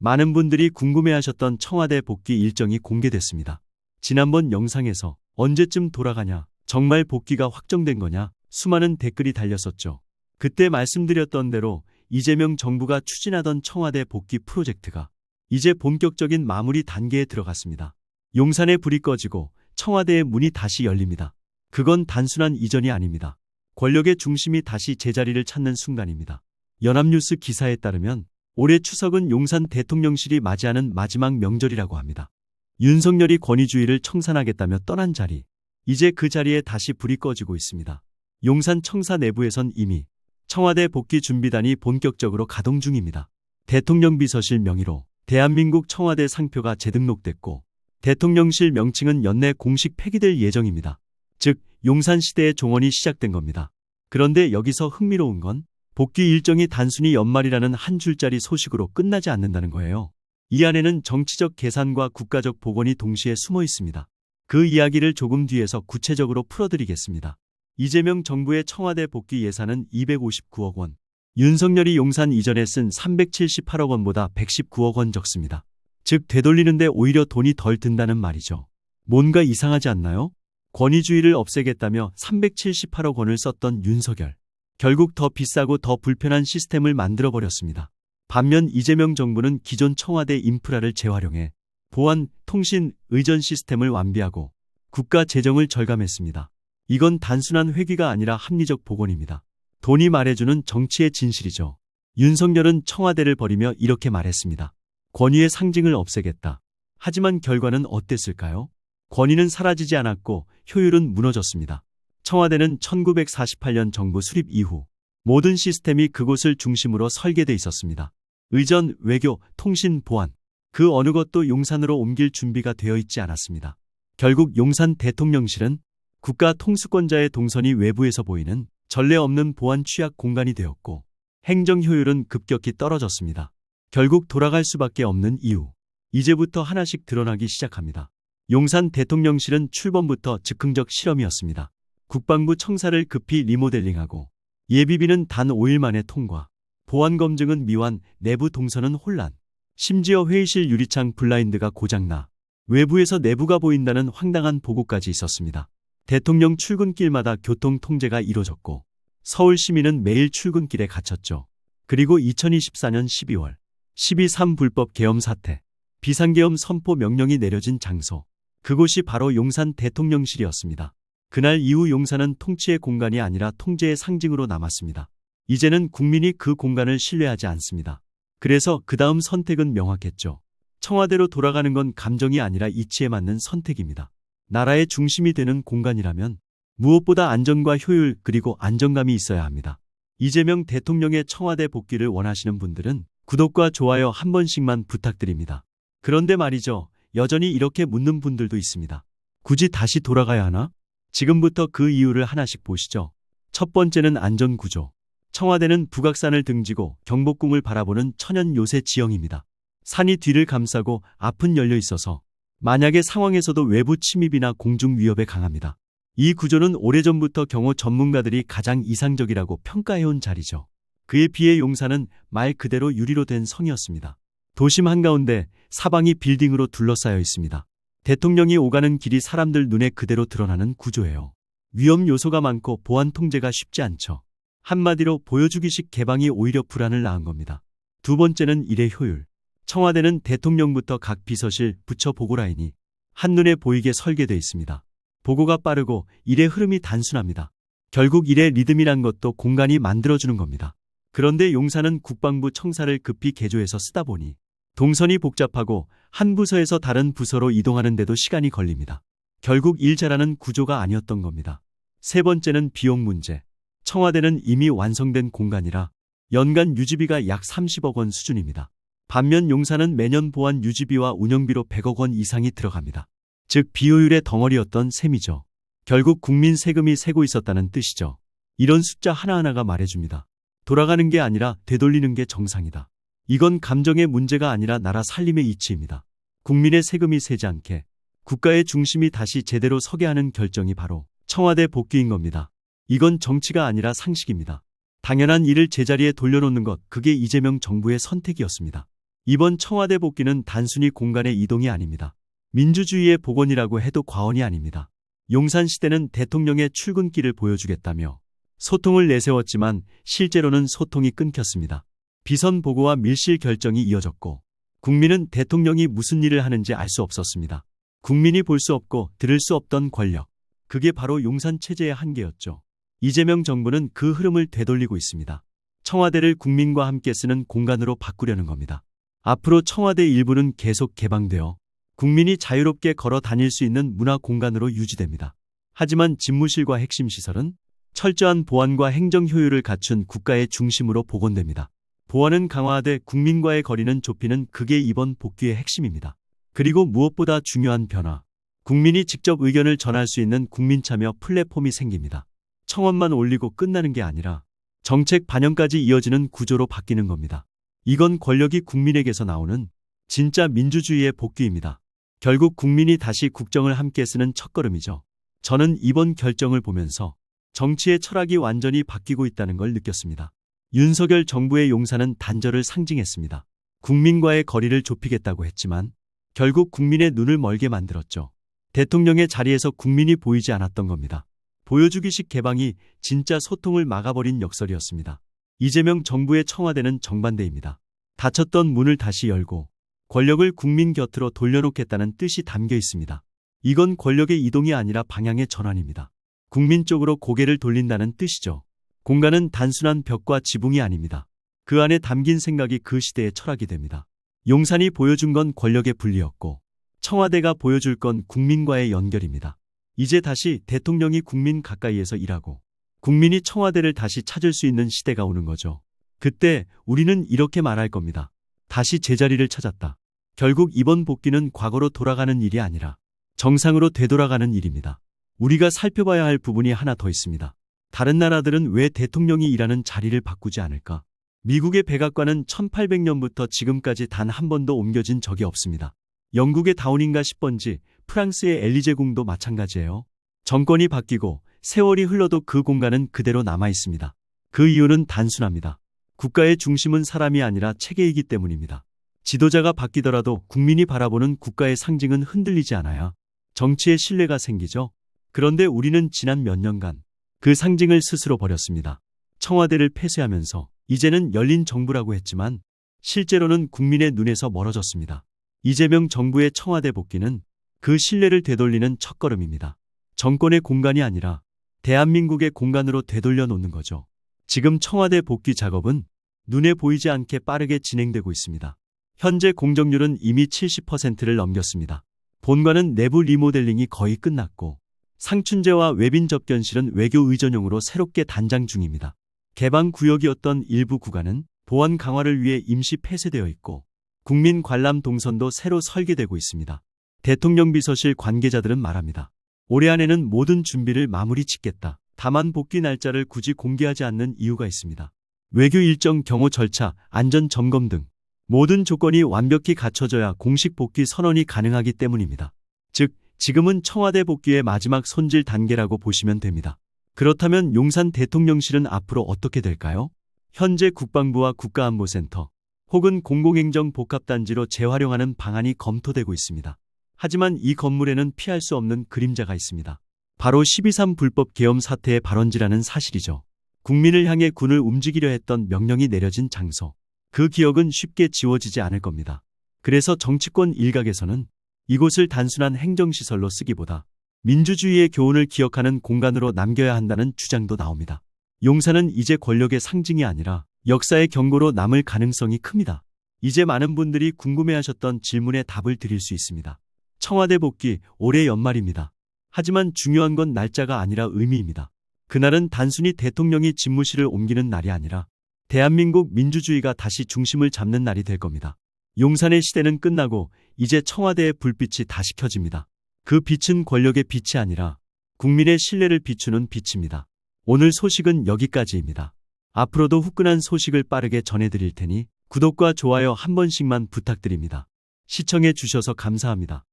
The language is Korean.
많은 분들이 궁금해하셨던 청와대 복귀 일정이 공개됐습니다. 지난번 영상에서 언제쯤 돌아가냐, 정말 복귀가 확정된 거냐, 수많은 댓글이 달렸었죠. 그때 말씀드렸던 대로 이재명 정부가 추진하던 청와대 복귀 프로젝트가 이제 본격적인 마무리 단계에 들어갔습니다. 용산에 불이 꺼지고 청와대의 문이 다시 열립니다. 그건 단순한 이전이 아닙니다. 권력의 중심이 다시 제자리를 찾는 순간입니다. 연합뉴스 기사에 따르면 올해 추석은 용산 대통령실이 맞이하는 마지막 명절이라고 합니다. 윤석열이 권위주의를 청산하겠다며 떠난 자리, 이제 그 자리에 다시 불이 꺼지고 있습니다. 용산 청사 내부에선 이미 청와대 복귀 준비단이 본격적으로 가동 중입니다. 대통령 비서실 명의로 대한민국 청와대 상표가 재등록됐고 대통령실 명칭은 연내 공식 폐기될 예정입니다. 즉, 용산 시대의 종언이 시작된 겁니다. 그런데 여기서 흥미로운 건 복귀 일정이 단순히 연말이라는 한 줄짜리 소식으로 끝나지 않는다는 거예요. 이 안에는 정치적 계산과 국가적 복원이 동시에 숨어 있습니다. 그 이야기를 조금 뒤에서 구체적으로 풀어드리겠습니다. 이재명 정부의 청와대 복귀 예산은 259억 원, 윤석열이 용산 이전에 쓴 378억 원보다 119억 원 적습니다. 즉 되돌리는데 오히려 돈이 덜 든다는 말이죠. 뭔가 이상하지 않나요? 권위주의를 없애겠다며 378억 원을 썼던 윤석열. 결국 더 비싸고 더 불편한 시스템을 만들어버렸습니다. 반면 이재명 정부는 기존 청와대 인프라를 재활용해 보안, 통신, 의전 시스템을 완비하고 국가 재정을 절감했습니다. 이건 단순한 회귀가 아니라 합리적 복원입니다. 돈이 말해주는 정치의 진실이죠. 윤석열은 청와대를 버리며 이렇게 말했습니다. 권위의 상징을 없애겠다. 하지만 결과는 어땠을까요? 권위는 사라지지 않았고 효율은 무너졌습니다. 청와대는 1948년 정부 수립 이후 모든 시스템이 그곳을 중심으로 설계돼 있었습니다. 의전, 외교, 통신, 보안, 그 어느 것도 용산으로 옮길 준비가 되어 있지 않았습니다. 결국 용산 대통령실은 국가 통수권자의 동선이 외부에서 보이는 전례 없는 보안 취약 공간이 되었고 행정 효율은 급격히 떨어졌습니다. 결국 돌아갈 수밖에 없는 이유. 이제부터 하나씩 드러나기 시작합니다. 용산 대통령실은 출범부터 즉흥적 실험이었습니다. 국방부 청사를 급히 리모델링하고 예비비는 단 5일 만에 통과. 보안 검증은 미완, 내부 동선은 혼란. 심지어 회의실 유리창 블라인드가 고장나 외부에서 내부가 보인다는 황당한 보고까지 있었습니다. 대통령 출근길마다 교통 통제가 이뤄졌고 서울 시민은 매일 출근길에 갇혔죠. 그리고 2024년 12월 12.3 불법 계엄 사태, 비상계엄 선포 명령이 내려진 장소. 그곳이 바로 용산 대통령실이었습니다. 그날 이후 용산은 통치의 공간이 아니라 통제의 상징으로 남았습니다. 이제는 국민이 그 공간을 신뢰하지 않습니다. 그래서 그 다음 선택은 명확했죠. 청와대로 돌아가는 건 감정이 아니라 이치에 맞는 선택입니다. 나라의 중심이 되는 공간이라면 무엇보다 안전과 효율 그리고 안정감이 있어야 합니다. 이재명 대통령의 청와대 복귀를 원하시는 분들은 구독과 좋아요 한 번씩만 부탁드립니다. 그런데 말이죠. 여전히 이렇게 묻는 분들도 있습니다. 굳이 다시 돌아가야 하나? 지금부터 그 이유를 하나씩 보시죠. 첫 번째는 안전구조. 청와대는 북악산을 등지고 경복궁을 바라보는 천연 요새 지형입니다. 산이 뒤를 감싸고 앞은 열려 있어서 만약의 상황에서도 외부 침입이나 공중 위협에 강합니다. 이 구조는 오래전부터 경호 전문가들이 가장 이상적이라고 평가해온 자리죠. 그에 비해 용산은 말 그대로 유리로 된 성이었습니다. 도심 한가운데 사방이 빌딩으로 둘러싸여 있습니다. 대통령이 오가는 길이 사람들 눈에 그대로 드러나는 구조예요. 위험 요소가 많고 보안 통제가 쉽지 않죠. 한마디로 보여주기식 개방이 오히려 불안을 낳은 겁니다. 두 번째는 일의 효율. 청와대는 대통령부터 각 비서실, 부처 보고 라인이 한눈에 보이게 설계되어 있습니다. 보고가 빠르고 일의 흐름이 단순합니다. 결국 일의 리듬이란 것도 공간이 만들어주는 겁니다. 그런데 용산은 국방부 청사를 급히 개조해서 쓰다 보니 동선이 복잡하고 한 부서에서 다른 부서로 이동하는 데도 시간이 걸립니다. 결국 일 잘하는 구조가 아니었던 겁니다. 세 번째는 비용 문제. 청와대는 이미 완성된 공간이라 연간 유지비가 약 30억 원 수준입니다. 반면 용산은 매년 보안 유지비와 운영비로 100억 원 이상이 들어갑니다. 즉 비효율의 덩어리였던 셈이죠. 결국 국민 세금이 새고 있었다는 뜻이죠. 이런 숫자 하나하나가 말해줍니다. 돌아가는 게 아니라 되돌리는 게 정상이다. 이건 감정의 문제가 아니라 나라 살림의 이치입니다. 국민의 세금이 새지 않게 국가의 중심이 다시 제대로 서게 하는 결정이 바로 청와대 복귀인 겁니다. 이건 정치가 아니라 상식입니다. 당연한 일을 제자리에 돌려놓는 것, 그게 이재명 정부의 선택이었습니다. 이번 청와대 복귀는 단순히 공간의 이동이 아닙니다. 민주주의의 복원이라고 해도 과언이 아닙니다. 용산시대는 대통령의 출근길을 보여주겠다며 소통을 내세웠지만 실제로는 소통이 끊겼습니다. 비선 보고와 밀실 결정이 이어졌고 국민은 대통령이 무슨 일을 하는지 알 수 없었습니다. 국민이 볼 수 없고 들을 수 없던 권력. 그게 바로 용산 체제의 한계였죠. 이재명 정부는 그 흐름을 되돌리고 있습니다. 청와대를 국민과 함께 쓰는 공간으로 바꾸려는 겁니다. 앞으로 청와대 일부는 계속 개방되어 국민이 자유롭게 걸어 다닐 수 있는 문화 공간으로 유지됩니다. 하지만 집무실과 핵심 시설은 철저한 보안과 행정 효율을 갖춘 국가의 중심으로 복원됩니다. 보안은 강화하되 국민과의 거리는 좁히는 그게 이번 복귀의 핵심입니다. 그리고 무엇보다 중요한 변화. 국민이 직접 의견을 전할 수 있는 국민참여 플랫폼이 생깁니다. 청원만 올리고 끝나는 게 아니라 정책 반영까지 이어지는 구조로 바뀌는 겁니다. 이건 권력이 국민에게서 나오는 진짜 민주주의의 복귀입니다. 결국 국민이 다시 국정을 함께 쓰는 첫걸음이죠. 저는 이번 결정을 보면서 정치의 철학이 완전히 바뀌고 있다는 걸 느꼈습니다. 윤석열 정부의 용산은 단절을 상징했습니다. 국민과의 거리를 좁히겠다고 했지만 결국 국민의 눈을 멀게 만들었죠. 대통령의 자리에서 국민이 보이지 않았던 겁니다. 보여주기식 개방이 진짜 소통을 막아버린 역설이었습니다. 이재명 정부의 청와대는 정반대입니다. 닫혔던 문을 다시 열고 권력을 국민 곁으로 돌려놓겠다는 뜻이 담겨 있습니다. 이건 권력의 이동이 아니라 방향의 전환입니다. 국민 쪽으로 고개를 돌린다는 뜻이죠. 공간은 단순한 벽과 지붕이 아닙니다. 그 안에 담긴 생각이 그 시대의 철학이 됩니다. 용산이 보여준 건 권력의 분리였고 청와대가 보여줄 건 국민과의 연결입니다. 이제 다시 대통령이 국민 가까이에서 일하고 국민이 청와대를 다시 찾을 수 있는 시대가 오는 거죠. 그때 우리는 이렇게 말할 겁니다. 다시 제자리를 찾았다. 결국 이번 복귀는 과거로 돌아가는 일이 아니라 정상으로 되돌아가는 일입니다. 우리가 살펴봐야 할 부분이 하나 더 있습니다. 다른 나라들은 왜 대통령이 일하는 자리를 바꾸지 않을까? 미국의 백악관은 1800년부터 지금까지 단 한 번도 옮겨진 적이 없습니다. 영국의 다우닝가 10번지, 프랑스의 엘리제궁도 마찬가지예요. 정권이 바뀌고 세월이 흘러도 그 공간은 그대로 남아 있습니다. 그 이유는 단순합니다. 국가의 중심은 사람이 아니라 체계이기 때문입니다. 지도자가 바뀌더라도 국민이 바라보는 국가의 상징은 흔들리지 않아야 정치에 신뢰가 생기죠. 그런데 우리는 지난 몇 년간 그 상징을 스스로 버렸습니다. 청와대를 폐쇄하면서 이제는 열린 정부라고 했지만 실제로는 국민의 눈에서 멀어졌습니다. 이재명 정부의 청와대 복귀는 그 신뢰를 되돌리는 첫걸음입니다. 정권의 공간이 아니라 대한민국의 공간으로 되돌려 놓는 거죠. 지금 청와대 복귀 작업은 눈에 보이지 않게 빠르게 진행되고 있습니다. 현재 공정률은 이미 70%를 넘겼습니다. 본관은 내부 리모델링이 거의 끝났고 상춘제와 외빈 접견실은 외교 의전용으로 새롭게 단장 중입니다. 개방 구역이었던 일부 구간은 보안 강화를 위해 임시 폐쇄되어 있고 국민 관람 동선도 새로 설계되고 있습니다. 대통령 비서실 관계자들은 말합니다. 올해 안에는 모든 준비를 마무리 짓겠다. 다만 복귀 날짜를 굳이 공개하지 않는 이유가 있습니다. 외교 일정 경호 절차, 안전 점검 등 모든 조건이 완벽히 갖춰져야 공식 복귀 선언이 가능하기 때문입니다. 즉, 지금은 청와대 복귀의 마지막 손질 단계라고 보시면 됩니다. 그렇다면 용산 대통령실은 앞으로 어떻게 될까요? 현재 국방부와 국가안보센터 혹은 공공행정 복합단지로 재활용하는 방안이 검토되고 있습니다. 하지만 이 건물에는 피할 수 없는 그림자가 있습니다. 바로 12.3 불법 계엄 사태의 발원지라는 사실이죠. 국민을 향해 군을 움직이려 했던 명령이 내려진 장소. 그 기억은 쉽게 지워지지 않을 겁니다. 그래서 정치권 일각에서는 이곳을 단순한 행정시설로 쓰기보다 민주주의의 교훈을 기억하는 공간으로 남겨야 한다는 주장도 나옵니다. 용산은 이제 권력의 상징이 아니라 역사의 경고로 남을 가능성이 큽니다. 이제 많은 분들이 궁금해하셨던 질문에 답을 드릴 수 있습니다. 청와대 복귀 올해 연말입니다. 하지만 중요한 건 날짜가 아니라 의미입니다. 그날은 단순히 대통령이 집무실을 옮기는 날이 아니라 대한민국 민주주의가 다시 중심을 잡는 날이 될 겁니다. 용산의 시대는 끝나고 이제 청와대의 불빛이 다시 켜집니다. 그 빛은 권력의 빛이 아니라 국민의 신뢰를 비추는 빛입니다. 오늘 소식은 여기까지입니다. 앞으로도 후끈한 소식을 빠르게 전해드릴 테니 구독과 좋아요 한 번씩만 부탁드립니다. 시청해 주셔서 감사합니다.